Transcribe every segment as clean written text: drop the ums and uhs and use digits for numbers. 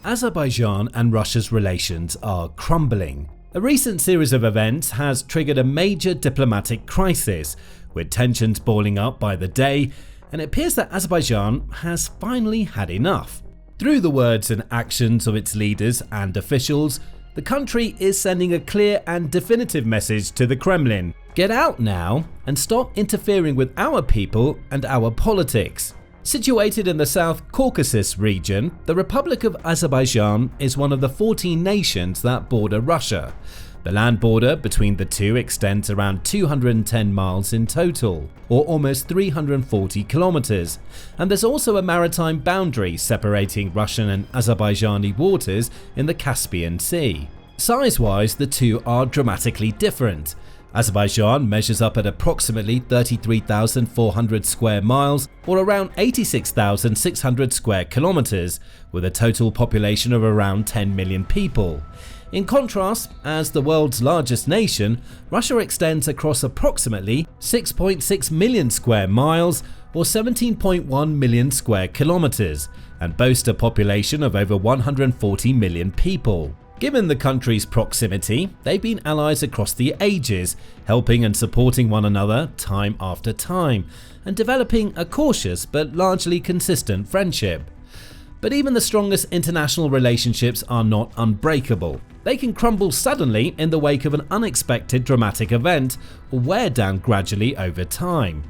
Azerbaijan and Russia's relations are crumbling. A recent series of events has triggered a major diplomatic crisis, with tensions boiling up by the day, and it appears that Azerbaijan has finally had enough. Through the words and actions of its leaders and officials, the country is sending a clear and definitive message to the Kremlin: get out now and stop interfering with our people and our politics. Situated in the South Caucasus region, the Republic of Azerbaijan is one of the 14 nations that border Russia. The land border between the two extends around 210 miles in total, or almost 340 kilometers, and there's also a maritime boundary separating Russian and Azerbaijani waters in the Caspian Sea. Size-wise, the two are dramatically different. Azerbaijan measures up at approximately 33,400 square miles, or around 86,600 square kilometers, with a total population of around 10 million people. In contrast, as the world's largest nation, Russia extends across approximately 6.6 million square miles, or 17.1 million square kilometers, and boasts a population of over 140 million people. Given the country's proximity, they've been allies across the ages, helping and supporting one another time after time, and developing a cautious but largely consistent friendship. But even the strongest international relationships are not unbreakable. They can crumble suddenly in the wake of an unexpected dramatic event, or wear down gradually over time.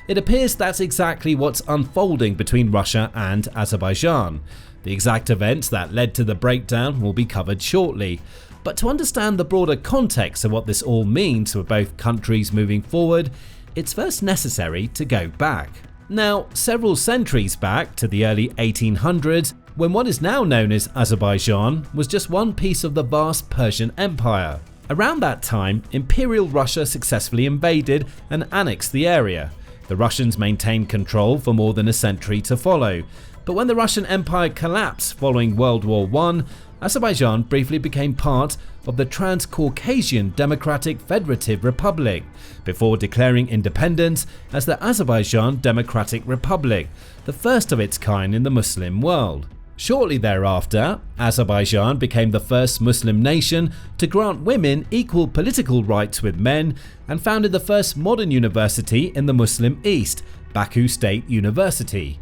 It appears that's exactly what's unfolding between Russia and Azerbaijan. The exact events that led to the breakdown will be covered shortly, but to understand the broader context of what this all means for both countries moving forward, it's first necessary to go back. Now, several centuries back to the early 1800s, when what is now known as Azerbaijan was just one piece of the vast Persian Empire. Around that time, Imperial Russia successfully invaded and annexed the area. The Russians maintained control for more than a century to follow. But when the Russian Empire collapsed following World War I, Azerbaijan briefly became part of the Transcaucasian Democratic Federative Republic, before declaring independence as the Azerbaijan Democratic Republic, the first of its kind in the Muslim world. Shortly thereafter, Azerbaijan became the first Muslim nation to grant women equal political rights with men, and founded the first modern university in the Muslim East, Baku State University.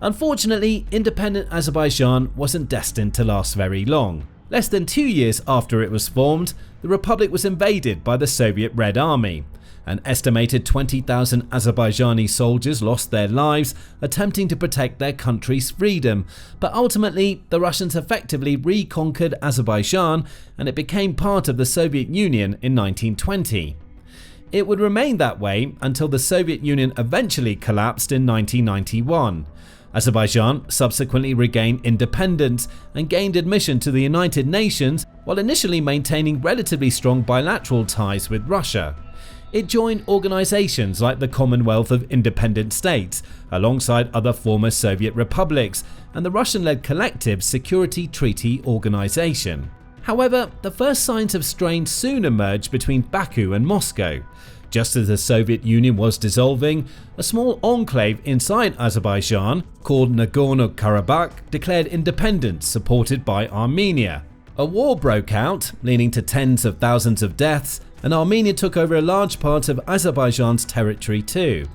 Unfortunately, independent Azerbaijan wasn't destined to last very long. Less than 2 years after it was formed, the republic was invaded by the Soviet Red Army. An estimated 20,000 Azerbaijani soldiers lost their lives attempting to protect their country's freedom, but ultimately the Russians effectively reconquered Azerbaijan and it became part of the Soviet Union in 1920. It would remain that way until the Soviet Union eventually collapsed in 1991. Azerbaijan subsequently regained independence and gained admission to the United Nations, while initially maintaining relatively strong bilateral ties with Russia. It joined organizations like the Commonwealth of Independent States, alongside other former Soviet republics, and the Russian-led Collective Security Treaty Organization. However, the first signs of strain soon emerged between Baku and Moscow. Just as the Soviet Union was dissolving, a small enclave inside Azerbaijan, called Nagorno-Karabakh, declared independence, supported by Armenia. A war broke out, leading to tens of thousands of deaths, and Armenia took over a large part of Azerbaijan's territory too.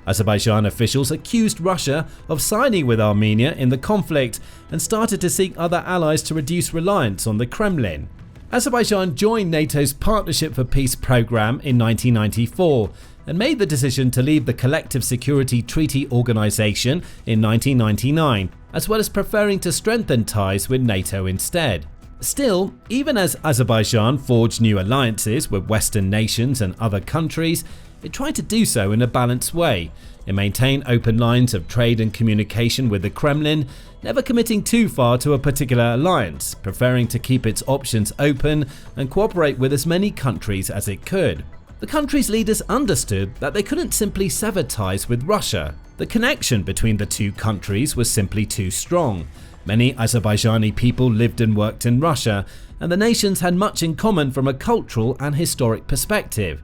Azerbaijan officials accused Russia of siding with Armenia in the conflict and started to seek other allies to reduce reliance on the Kremlin. Azerbaijan joined NATO's Partnership for Peace program in 1994 and made the decision to leave the Collective Security Treaty Organization in 1999, as well as preferring to strengthen ties with NATO instead. Still, even as Azerbaijan forged new alliances with Western nations and other countries, it tried to do so in a balanced way. It maintained open lines of trade and communication with the Kremlin, never committing too far to a particular alliance, preferring to keep its options open and cooperate with as many countries as it could. The country's leaders understood that they couldn't simply sever ties with Russia. The connection between the two countries was simply too strong. Many Azerbaijani people lived and worked in Russia, and the nations had much in common from a cultural and historic perspective.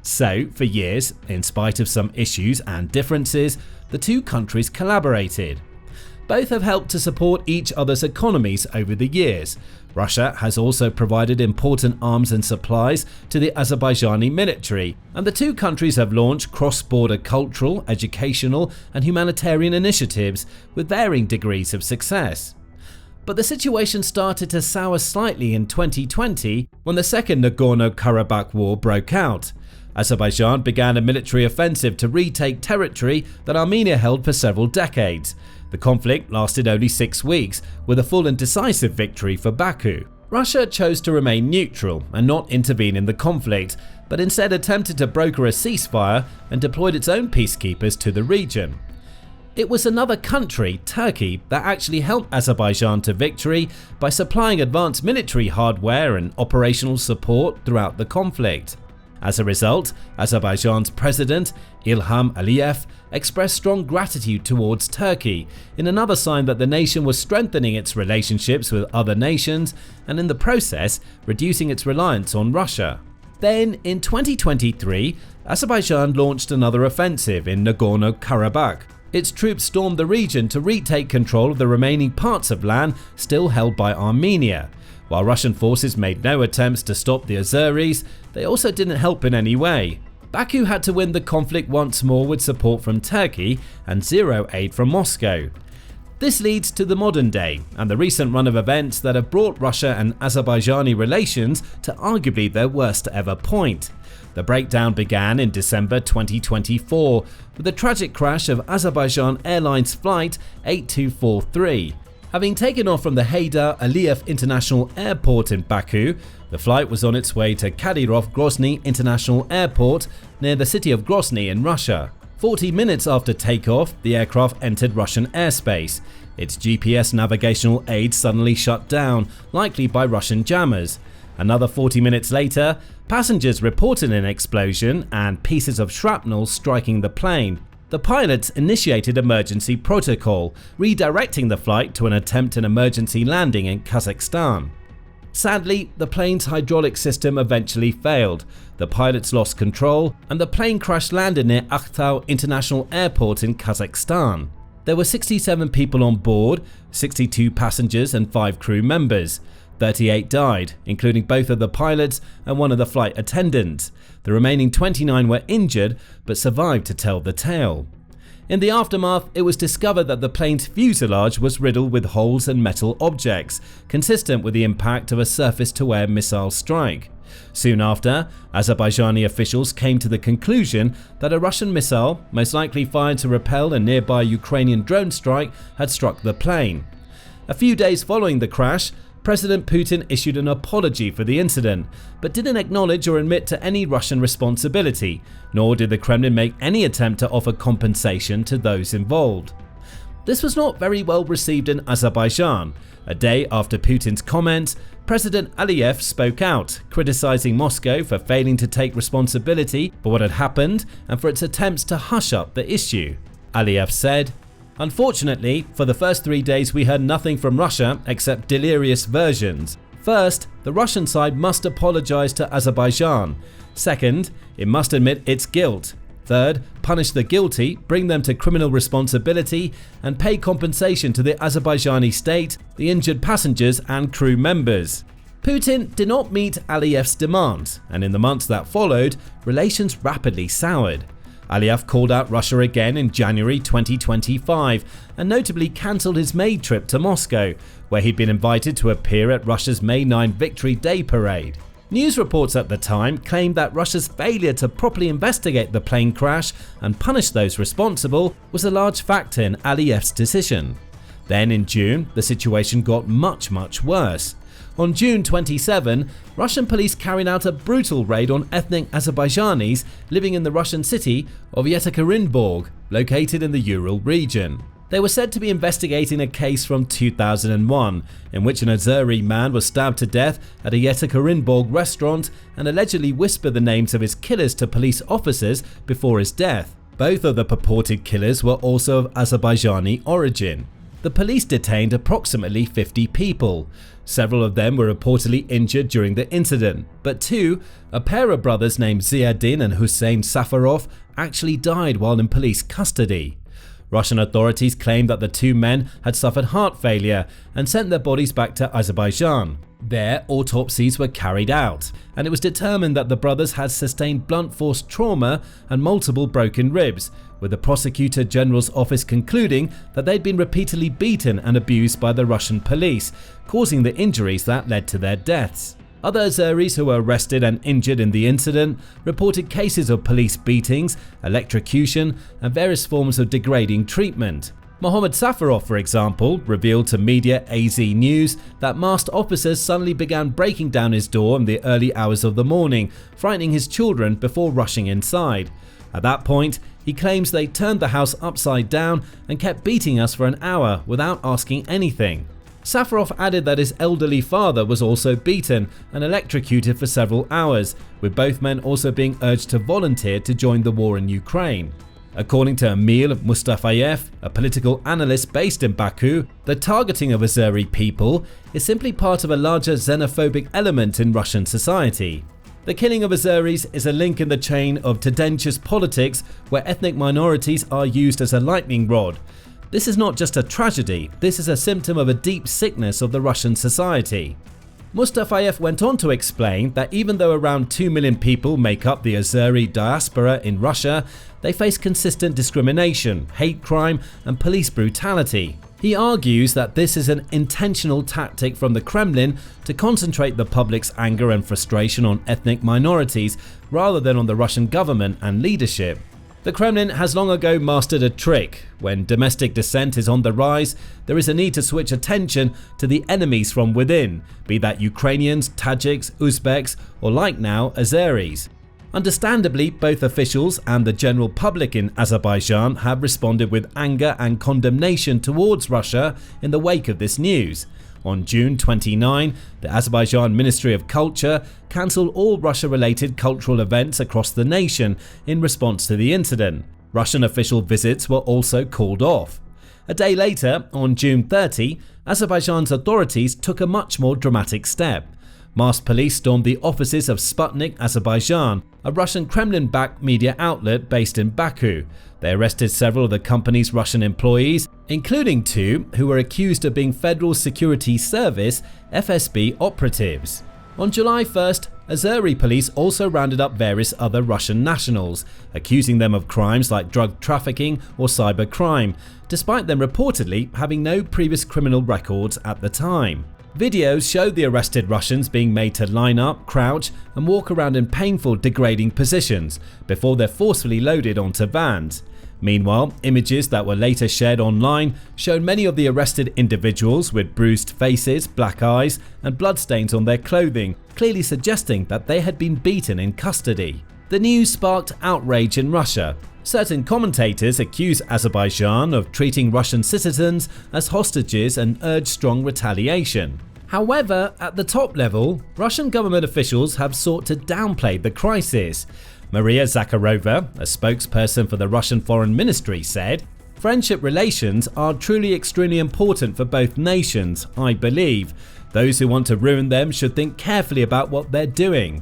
So, for years, in spite of some issues and differences, the two countries collaborated. Both have helped to support each other's economies over the years. Russia has also provided important arms and supplies to the Azerbaijani military, and the two countries have launched cross-border cultural, educational, and humanitarian initiatives with varying degrees of success. But the situation started to sour slightly in 2020 when the Second Nagorno-Karabakh War broke out. Azerbaijan began a military offensive to retake territory that Armenia held for several decades. The conflict lasted only 6 weeks, with a full and decisive victory for Baku. Russia chose to remain neutral and not intervene in the conflict, but instead attempted to broker a ceasefire and deployed its own peacekeepers to the region. It was another country, Turkey, that actually helped Azerbaijan to victory by supplying advanced military hardware and operational support throughout the conflict. As a result, Azerbaijan's president, Ilham Aliyev, expressed strong gratitude towards Turkey, in another sign that the nation was strengthening its relationships with other nations and in the process reducing its reliance on Russia. Then, in 2023, Azerbaijan launched another offensive in Nagorno-Karabakh. Its troops stormed the region to retake control of the remaining parts of land still held by Armenia. While Russian forces made no attempts to stop the Azeris, they also didn't help in any way. Baku had to win the conflict once more with support from Turkey and zero aid from Moscow. This leads to the modern day and the recent run of events that have brought Russia and Azerbaijani relations to arguably their worst ever point. The breakdown began in December 2024 with the tragic crash of Azerbaijan Airlines Flight 8243. Having taken off from the Ilham Aliyev International Airport in Baku, the flight was on its way to Kadyrov-Grozny International Airport near the city of Grozny in Russia. 40 minutes after takeoff, the aircraft entered Russian airspace. Its GPS navigational aids suddenly shut down, likely by Russian jammers. Another 40 minutes later, passengers reported an explosion and pieces of shrapnel striking the plane. The pilots initiated emergency protocol, redirecting the flight to an attempt at emergency landing in Kazakhstan. Sadly, the plane's hydraulic system eventually failed. The pilots lost control and the plane crash landed near Aktau International Airport in Kazakhstan. There were 67 people on board, 62 passengers and 5 crew members. 38 died, including both of the pilots and one of the flight attendants. The remaining 29 were injured but survived to tell the tale. In the aftermath, it was discovered that the plane's fuselage was riddled with holes and metal objects, consistent with the impact of a surface-to-air missile strike. Soon after, Azerbaijani officials came to the conclusion that a Russian missile, most likely fired to repel a nearby Ukrainian drone strike, had struck the plane. A few days following the crash, President Putin issued an apology for the incident, but didn't acknowledge or admit to any Russian responsibility, nor did the Kremlin make any attempt to offer compensation to those involved. This was not very well received in Azerbaijan. A day after Putin's comments, President Aliyev spoke out, criticizing Moscow for failing to take responsibility for what had happened and for its attempts to hush up the issue. Aliyev said, "Unfortunately, for the first 3 days we heard nothing from Russia except delirious versions. First, the Russian side must apologize to Azerbaijan. Second, it must admit its guilt. Third, punish the guilty, bring them to criminal responsibility, and pay compensation to the Azerbaijani state, the injured passengers and crew members." Putin did not meet Aliyev's demands, and in the months that followed, relations rapidly soured. Aliyev called out Russia again in January 2025 and notably cancelled his May trip to Moscow, where he'd been invited to appear at Russia's May 9 Victory Day parade. News reports at the time claimed that Russia's failure to properly investigate the plane crash and punish those responsible was a large factor in Aliyev's decision. Then in June, the situation got much worse. On June 27, Russian police carried out a brutal raid on ethnic Azerbaijanis living in the Russian city of Yekaterinburg, located in the Ural region. They were said to be investigating a case from 2001, in which an Azeri man was stabbed to death at a Yekaterinburg restaurant and allegedly whispered the names of his killers to police officers before his death. Both of the purported killers were also of Azerbaijani origin. The police detained approximately 50 people. Several of them were reportedly injured during the incident, but two, a pair of brothers named Ziadin and Hussein Safarov, actually died while in police custody. Russian authorities claimed that the two men had suffered heart failure and sent their bodies back to Azerbaijan. There, autopsies were carried out, and it was determined that the brothers had sustained blunt force trauma and multiple broken ribs, with the Prosecutor General's office concluding that they'd been repeatedly beaten and abused by the Russian police, causing the injuries that led to their deaths. Other Azeris who were arrested and injured in the incident reported cases of police beatings, electrocution, and various forms of degrading treatment. Mohammad Safarov, for example, revealed to media AZ News that masked officers suddenly began breaking down his door in the early hours of the morning, frightening his children before rushing inside. At that point, he claims they turned the house upside down and kept beating us for an hour without asking anything. Safarov added that his elderly father was also beaten and electrocuted for several hours, with both men also being urged to volunteer to join the war in Ukraine. According to Emil Mustafayev, a political analyst based in Baku, the targeting of Azeri people is simply part of a larger xenophobic element in Russian society. The killing of Azeris is a link in the chain of tendentious politics where ethnic minorities are used as a lightning rod. This is not just a tragedy, this is a symptom of a deep sickness of the Russian society. Mustafayev went on to explain that even though around 2 million people make up the Azeri diaspora in Russia, they face consistent discrimination, hate crime, and police brutality. He argues that this is an intentional tactic from the Kremlin to concentrate the public's anger and frustration on ethnic minorities rather than on the Russian government and leadership. The Kremlin has long ago mastered a trick. When domestic dissent is on the rise, there is a need to switch attention to the enemies from within, be that Ukrainians, Tajiks, Uzbeks, or like now, Azeris. Understandably, both officials and the general public in Azerbaijan have responded with anger and condemnation towards Russia in the wake of this news. On June 29, the Azerbaijan Ministry of Culture cancelled all Russia-related cultural events across the nation in response to the incident. Russian official visits were also called off. A day later, on June 30, Azerbaijan's authorities took a much more dramatic step. Masked police stormed the offices of Sputnik Azerbaijan, a Russian Kremlin-backed media outlet based in Baku. They arrested several of the company's Russian employees, including 2 who were accused of being Federal Security Service (FSB) operatives. On July 1st, Azeri police also rounded up various other Russian nationals, accusing them of crimes like drug trafficking or cybercrime, despite them reportedly having no previous criminal records at the time. Videos showed the arrested Russians being made to line up, crouch, and walk around in painful, degrading positions before they're forcefully loaded onto vans. Meanwhile, images that were later shared online showed many of the arrested individuals with bruised faces, black eyes, and bloodstains on their clothing, clearly suggesting that they had been beaten in custody. The news sparked outrage in Russia. Certain commentators accuse Azerbaijan of treating Russian citizens as hostages and urge strong retaliation. However, at the top level, Russian government officials have sought to downplay the crisis. Maria Zakharova, a spokesperson for the Russian Foreign Ministry, said, "Friendship relations are truly extremely important for both nations, I believe. Those who want to ruin them should think carefully about what they're doing."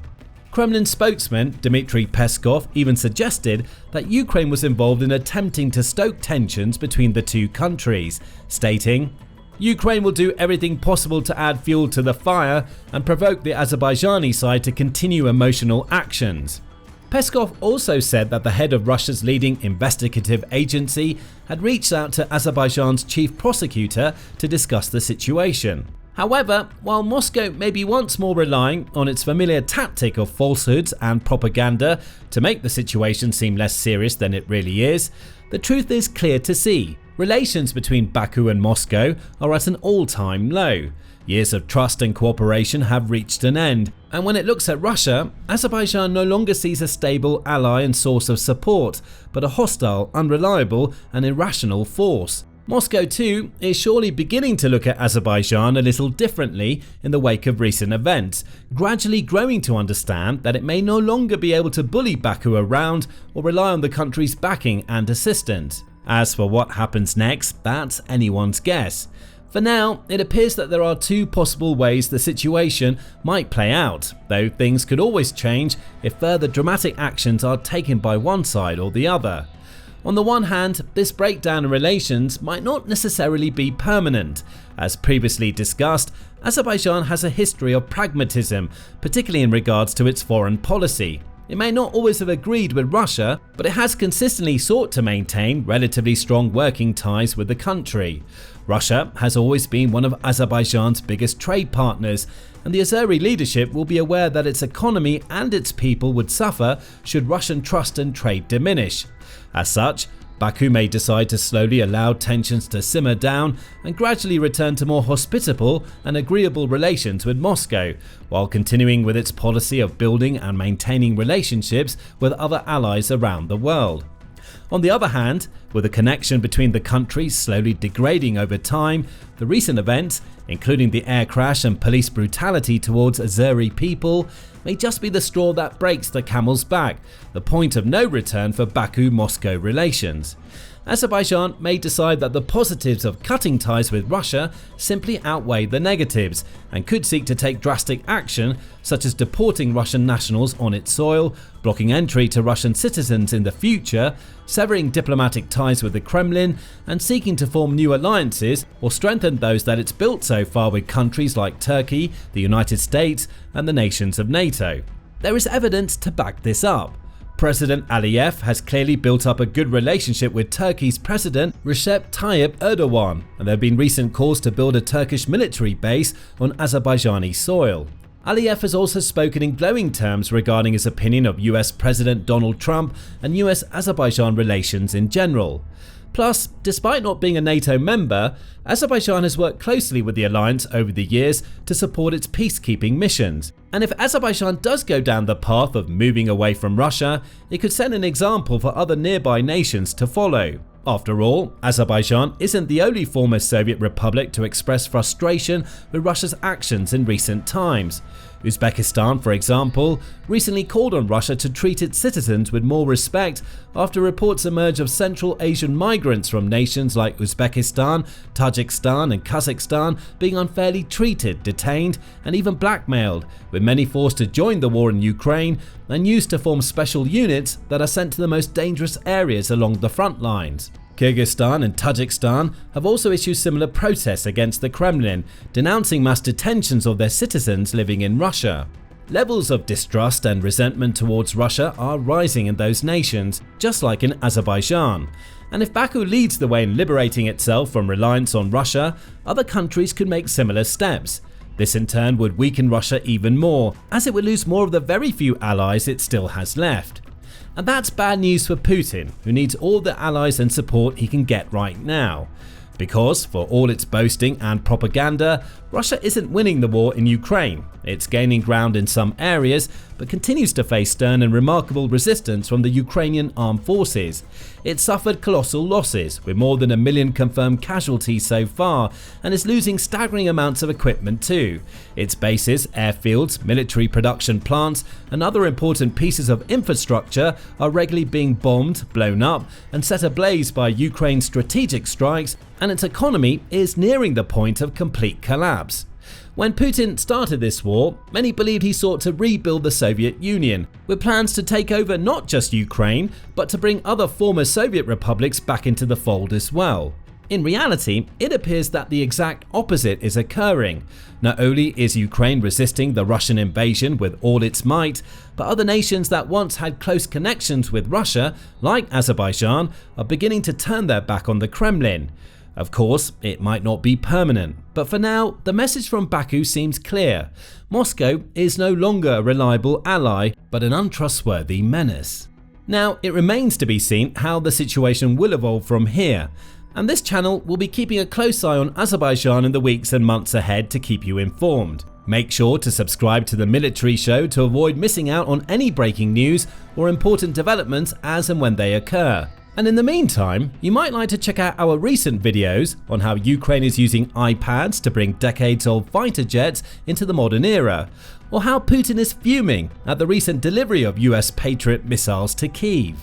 Kremlin spokesman Dmitry Peskov even suggested that Ukraine was involved in attempting to stoke tensions between the two countries, stating, "Ukraine will do everything possible to add fuel to the fire and provoke the Azerbaijani side to continue emotional actions." Peskov also said that the head of Russia's leading investigative agency had reached out to Azerbaijan's chief prosecutor to discuss the situation. However, while Moscow may be once more relying on its familiar tactic of falsehoods and propaganda to make the situation seem less serious than it really is, the truth is clear to see. Relations between Baku and Moscow are at an all-time low. Years of trust and cooperation have reached an end, and when it looks at Russia, Azerbaijan no longer sees a stable ally and source of support, but a hostile, unreliable, and irrational force. Moscow too is surely beginning to look at Azerbaijan a little differently in the wake of recent events, gradually growing to understand that it may no longer be able to bully Baku around or rely on the country's backing and assistance. As for what happens next, that's anyone's guess. For now, it appears that there are 2 possible ways the situation might play out, though things could always change if further dramatic actions are taken by one side or the other. On the one hand, this breakdown in relations might not necessarily be permanent. As previously discussed, Azerbaijan has a history of pragmatism, particularly in regards to its foreign policy. It may not always have agreed with Russia, but it has consistently sought to maintain relatively strong working ties with the country. Russia has always been one of Azerbaijan's biggest trade partners, and the Azeri leadership will be aware that its economy and its people would suffer should Russian trust and trade diminish. As such, Baku may decide to slowly allow tensions to simmer down and gradually return to more hospitable and agreeable relations with Moscow, while continuing with its policy of building and maintaining relationships with other allies around the world. On the other hand, with the connection between the countries slowly degrading over time, the recent events, including the air crash and police brutality towards Azeri people, may just be the straw that breaks the camel's back, the point of no return for Baku-Moscow relations. Azerbaijan may decide that the positives of cutting ties with Russia simply outweigh the negatives, and could seek to take drastic action such as deporting Russian nationals on its soil, blocking entry to Russian citizens in the future, severing diplomatic ties with the Kremlin, and seeking to form new alliances or strengthen those that it's built so far with countries like Turkey, the United States, and the nations of NATO. There is evidence to back this up. President Aliyev has clearly built up a good relationship with Turkey's President Recep Tayyip Erdogan, and there have been recent calls to build a Turkish military base on Azerbaijani soil. Aliyev has also spoken in glowing terms regarding his opinion of US President Donald Trump and US-Azerbaijan relations in general. Plus, despite not being a NATO member, Azerbaijan has worked closely with the alliance over the years to support its peacekeeping missions. And if Azerbaijan does go down the path of moving away from Russia, it could set an example for other nearby nations to follow. After all, Azerbaijan isn't the only former Soviet republic to express frustration with Russia's actions in recent times. Uzbekistan, for example, recently called on Russia to treat its citizens with more respect after reports emerged of Central Asian migrants from nations like Uzbekistan, Tajikistan and Kazakhstan being unfairly treated, detained and even blackmailed, with many forced to join the war in Ukraine and used to form special units that are sent to the most dangerous areas along the front lines. Kyrgyzstan and Tajikistan have also issued similar protests against the Kremlin, denouncing mass detentions of their citizens living in Russia. Levels of distrust and resentment towards Russia are rising in those nations, just like in Azerbaijan. And if Baku leads the way in liberating itself from reliance on Russia, other countries could make similar steps. This in turn would weaken Russia even more, as it would lose more of the very few allies it still has left. And that's bad news for Putin, who needs all the allies and support he can get right now. Because, for all its boasting and propaganda, Russia isn't winning the war in Ukraine. It's gaining ground in some areas, but continues to face stern and remarkable resistance from the Ukrainian armed forces. It suffered colossal losses, with more than 1 million confirmed casualties so far, and is losing staggering amounts of equipment too. Its bases, airfields, military production plants, and other important pieces of infrastructure are regularly being bombed, blown up, and set ablaze by Ukraine's strategic strikes, and its economy is nearing the point of complete collapse. When Putin started this war, many believed he sought to rebuild the Soviet Union, with plans to take over not just Ukraine, but to bring other former Soviet republics back into the fold as well. In reality, it appears that the exact opposite is occurring. Not only is Ukraine resisting the Russian invasion with all its might, but other nations that once had close connections with Russia, like Azerbaijan, are beginning to turn their back on the Kremlin. Of course, it might not be permanent, but for now, the message from Baku seems clear. Moscow is no longer a reliable ally, but an untrustworthy menace. Now, it remains to be seen how the situation will evolve from here, and this channel will be keeping a close eye on Azerbaijan in the weeks and months ahead to keep you informed. Make sure to subscribe to the Military Show to avoid missing out on any breaking news or important developments as and when they occur. And in the meantime, you might like to check out our recent videos on how Ukraine is using iPads to bring decades-old fighter jets into the modern era, or how Putin is fuming at the recent delivery of US Patriot missiles to Kyiv.